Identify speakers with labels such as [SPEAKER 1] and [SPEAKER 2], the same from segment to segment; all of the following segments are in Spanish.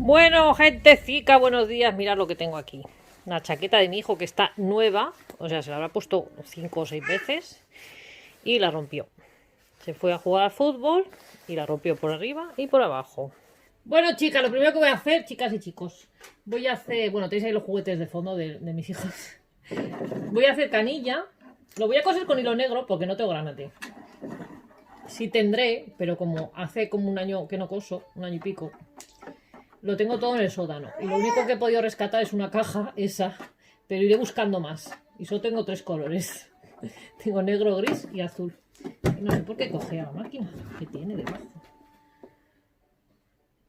[SPEAKER 1] Bueno, gentecica, buenos días. Mirad lo que tengo aquí. Una chaqueta de mi hijo que está nueva. O sea, se la habrá puesto 5 o 6 veces. Y la rompió. Se fue a jugar al fútbol y la rompió por arriba y por abajo. Bueno, chicas, lo primero que voy a hacer, chicas y chicos, voy a hacer... Bueno, tenéis ahí los juguetes de fondo de mis hijos. Voy a hacer canilla. Lo voy a coser con hilo negro porque no tengo granate. Sí tendré, pero como hace como un año que no coso, un año y pico, lo tengo todo en el sótano. Y lo único que he podido rescatar es una caja, esa. Pero iré buscando más. Y solo tengo 3 colores. Tengo negro, gris y azul. Y no sé por qué cogea la máquina. ¿Qué tiene debajo?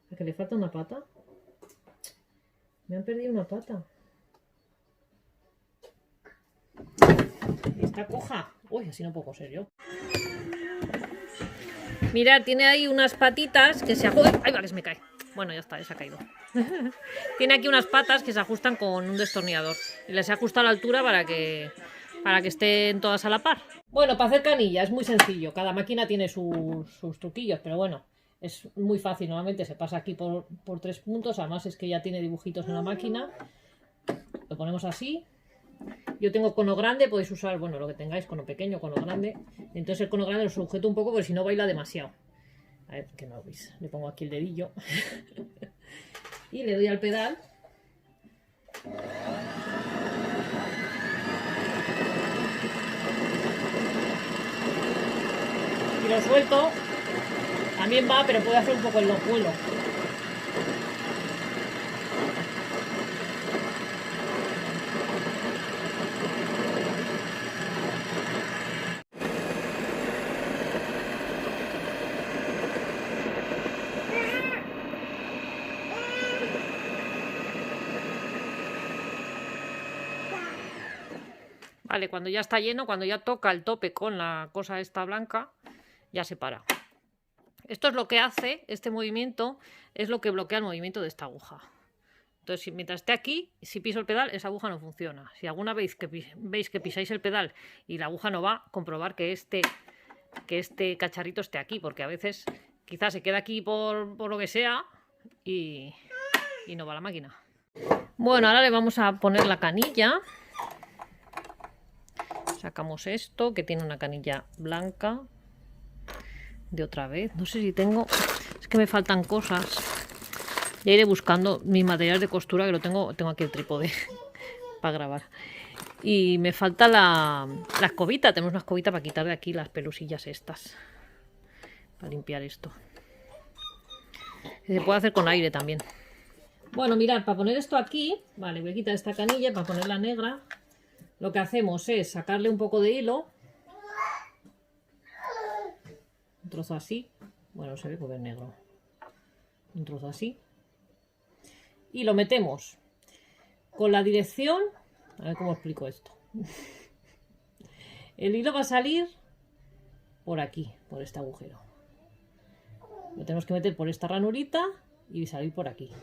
[SPEAKER 1] ¿A que le falta una pata? Me han perdido una pata. Está coja. Uy, así no puedo coser yo. Mirad, tiene ahí unas patitas que se ajustan. ¡Ay, va, que se me cae! Bueno, ya está, se ha caído. Tiene aquí unas patas que se ajustan con un destornillador. Y les he ajustado la altura para que estén todas a la par. Bueno, para hacer canilla es muy sencillo. Cada máquina tiene sus truquillos, pero bueno, es muy fácil. Normalmente se pasa aquí por 3 puntos. Además es que ya tiene dibujitos en la máquina. Lo ponemos así. Yo tengo cono grande, podéis usar, bueno, lo que tengáis, cono pequeño, cono grande. Entonces el cono grande lo sujeto un poco porque si no baila demasiado. A ver, que no lo veis. Le pongo aquí el dedillo. Y le doy al pedal. Y lo suelto. También va, pero puede hacer un poco el locuelo. Vale, cuando ya está lleno, cuando ya toca el tope con la cosa esta blanca, ya se para. Esto es lo que hace, este movimiento, es lo que bloquea el movimiento de esta aguja. Entonces, mientras esté aquí, si piso el pedal, esa aguja no funciona. Si alguna vez veis que pisáis el pedal y la aguja no va, comprobar que este cacharrito esté aquí, porque a veces quizás se queda aquí por lo que sea y no va la máquina. Bueno, ahora le vamos a poner la canilla. Sacamos esto, que tiene una canilla blanca. De otra vez. No sé si tengo... Es que me faltan cosas. Ya iré buscando mi material de costura, que lo tengo aquí el trípode para grabar. Y me falta la escobita. Tenemos una escobita para quitar de aquí las pelusillas estas. Para limpiar esto. Se puede hacer con aire también. Bueno, mirad, para poner esto aquí, vale, voy a quitar esta canilla para ponerla negra. Lo que hacemos es sacarle un poco de hilo. Un trozo así. Bueno, se ve porque es negro. Un trozo así. Y lo metemos con la dirección. A ver cómo explico esto. El hilo va a salir por aquí, por este agujero. Lo tenemos que meter por esta ranurita y salir por aquí.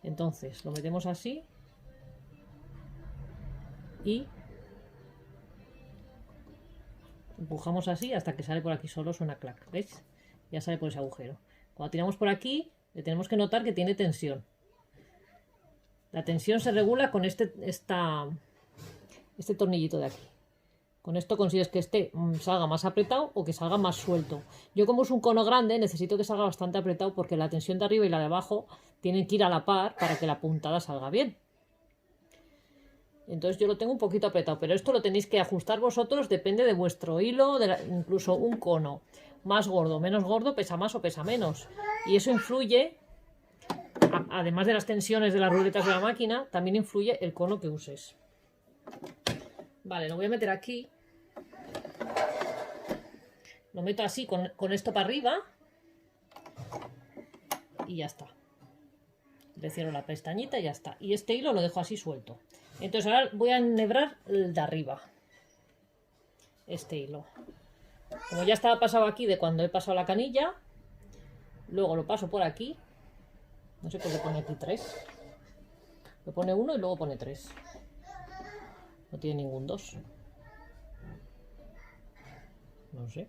[SPEAKER 1] Entonces lo metemos así y empujamos así hasta que sale por aquí solo, suena clac, ¿veis? Ya sale por ese agujero. Cuando tiramos por aquí, le tenemos que notar que tiene tensión. La tensión se regula con este tornillito de aquí. Con esto consigues que este salga más apretado o que salga más suelto. Yo, como es un cono grande, necesito que salga bastante apretado porque la tensión de arriba y la de abajo tienen que ir a la par para que la puntada salga bien. Entonces yo lo tengo un poquito apretado, pero esto lo tenéis que ajustar vosotros, depende de vuestro hilo, incluso un cono más gordo, menos gordo, pesa más o pesa menos. Y eso influye, además de las tensiones de las ruletas de la máquina, también influye el cono que uses. Vale, lo voy a meter aquí. Lo meto así con esto para arriba. Y ya está. Le cierro la pestañita y ya está. Y este hilo lo dejo así suelto. Entonces ahora voy a enhebrar el de arriba. Este hilo. Como ya estaba pasado aquí de cuando he pasado la canilla, luego lo paso por aquí. No sé por qué pone aquí 3. Lo pone 1 y luego pone 3. No tiene ningún 2. No sé.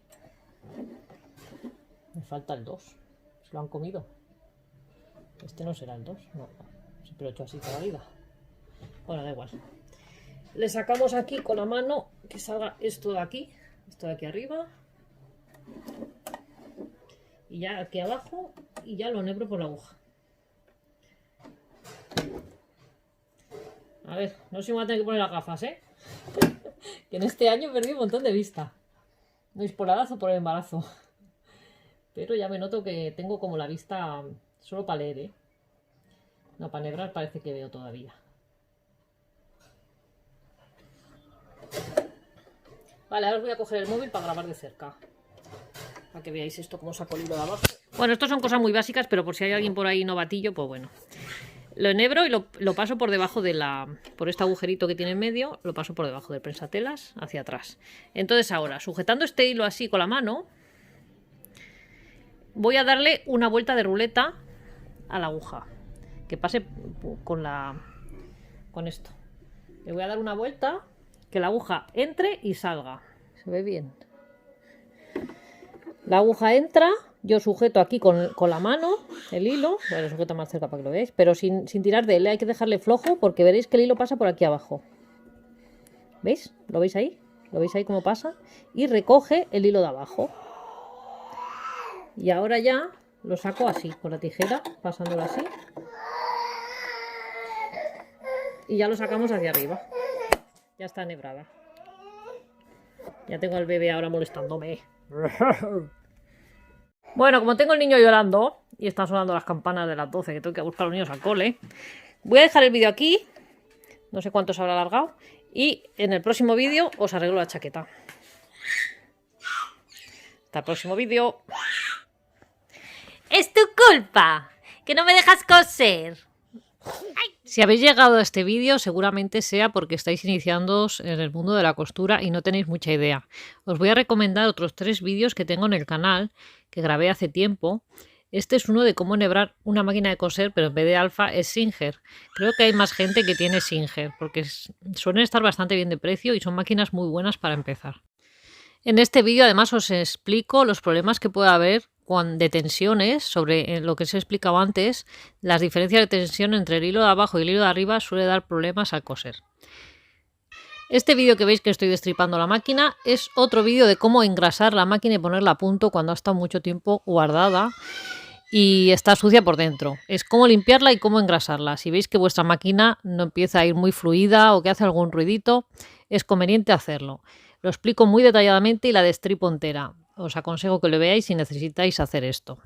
[SPEAKER 1] Me falta el 2. Se lo han comido. Este no será el 2, no. Siempre lo he hecho así toda la vida. Bueno, da igual. Le sacamos aquí con la mano que salga esto de aquí arriba. Y ya aquí abajo, y ya lo enhebro por la aguja. A ver, no sé si me voy a tener que poner las gafas, ¿eh? Que en este año he perdido un montón de vista. No es por la edad o por el embarazo. Pero ya me noto que tengo como la vista solo para leer, ¿eh? No, para enhebrar parece que veo todavía. Vale, ahora os voy a coger el móvil para grabar de cerca. Para que veáis esto, cómo saco el hilo de abajo. Bueno, esto son cosas muy básicas, pero por si hay alguien por ahí novatillo, pues bueno. Lo enhebro y lo paso por debajo de por este agujerito que tiene en medio, lo paso por debajo del prensatelas hacia atrás. Entonces ahora, sujetando este hilo así con la mano, voy a darle una vuelta de ruleta a la aguja. Que pase con esto. Le voy a dar una vuelta, que la aguja entre y salga. ¿Se ve bien? La aguja entra, yo sujeto aquí con la mano el hilo, bueno, lo sujeto más cerca para que lo veáis, pero sin tirar de él, hay que dejarle flojo porque veréis que el hilo pasa por aquí abajo. ¿Veis? ¿Lo veis ahí? ¿Lo veis ahí cómo pasa? Y recoge el hilo de abajo. Y ahora ya lo saco así, con la tijera, pasándolo así. Y ya lo sacamos hacia arriba. Ya está enhebrada. Ya tengo al bebé ahora molestándome. Bueno, como tengo el niño llorando y están sonando las campanas de las 12, que tengo que buscar a los niños al cole, voy a dejar el vídeo aquí. No sé cuánto se habrá alargado. Y en el próximo vídeo os arreglo la chaqueta. Hasta el próximo vídeo. ¡Es tu culpa! ¡Que no me dejas coser! Si habéis llegado a este vídeo, seguramente sea porque estáis iniciándoos en el mundo de la costura y no tenéis mucha idea. Os voy a recomendar otros 3 vídeos que tengo en el canal, que grabé hace tiempo. Este es uno de cómo enhebrar una máquina de coser, pero en vez de Alfa es Singer. Creo que hay más gente que tiene Singer, porque suelen estar bastante bien de precio y son máquinas muy buenas para empezar. En este vídeo además os explico los problemas que puede haber de tensiones, sobre lo que os he explicado antes. Las diferencias de tensión entre el hilo de abajo y el hilo de arriba suele dar problemas al coser. Este vídeo que veis que estoy destripando la máquina es otro vídeo de cómo engrasar la máquina y ponerla a punto cuando ha estado mucho tiempo guardada y está sucia por dentro. Es cómo limpiarla y cómo engrasarla. Si veis que vuestra máquina no empieza a ir muy fluida o que hace algún ruidito, es conveniente hacerlo. Lo explico muy detalladamente y la destripo entera. Os aconsejo que lo veáis si necesitáis hacer esto.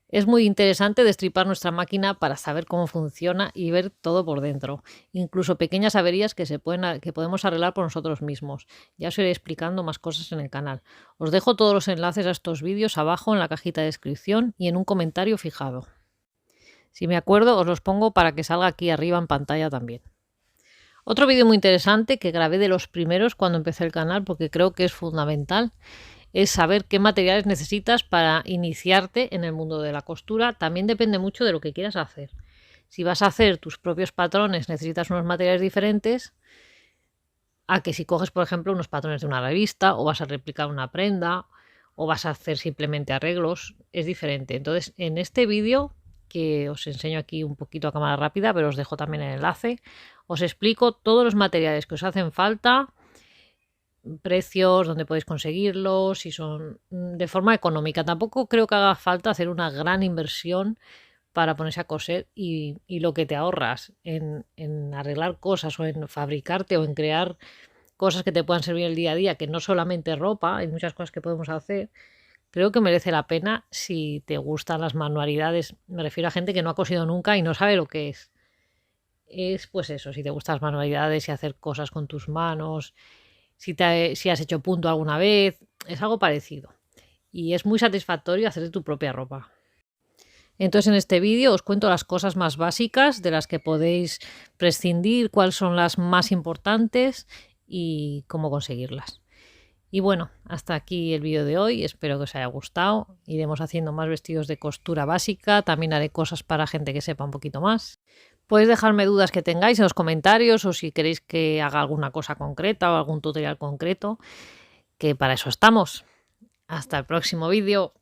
[SPEAKER 1] Es muy interesante destripar nuestra máquina para saber cómo funciona y ver todo por dentro. Incluso pequeñas averías que podemos arreglar por nosotros mismos. Ya os iré explicando más cosas en el canal. Os dejo todos los enlaces a estos vídeos abajo en la cajita de descripción y en un comentario fijado. Si me acuerdo, os los pongo para que salga aquí arriba en pantalla también. Otro vídeo muy interesante que grabé de los primeros cuando empecé el canal, porque creo que es fundamental, es saber qué materiales necesitas para iniciarte en el mundo de la costura. También depende mucho de lo que quieras hacer. Si vas a hacer tus propios patrones, necesitas unos materiales diferentes a que si coges, por ejemplo, unos patrones de una revista, o vas a replicar una prenda, o vas a hacer simplemente arreglos, es diferente. Entonces, en este vídeo, que os enseño aquí un poquito a cámara rápida, pero os dejo también el enlace, os explico todos los materiales que os hacen falta, precios, dónde podéis conseguirlos, si son de forma económica. Tampoco creo que haga falta hacer una gran inversión para ponerse a coser y lo que te ahorras en arreglar cosas o en fabricarte o en crear cosas que te puedan servir el día a día, que no solamente ropa, hay muchas cosas que podemos hacer. Creo que merece la pena si te gustan las manualidades. Me refiero a gente que no ha cosido nunca y no sabe lo que es. Es pues eso, si te gustan las manualidades y hacer cosas con tus manos, si has hecho punto alguna vez, es algo parecido. Y es muy satisfactorio hacer tu propia ropa. Entonces en este vídeo os cuento las cosas más básicas de las que podéis prescindir, cuáles son las más importantes y cómo conseguirlas. Y bueno, hasta aquí el vídeo de hoy, espero que os haya gustado. Iremos haciendo más vestidos de costura básica, también haré cosas para gente que sepa un poquito más. Podéis dejarme dudas que tengáis en los comentarios o si queréis que haga alguna cosa concreta o algún tutorial concreto, que para eso estamos. Hasta el próximo vídeo.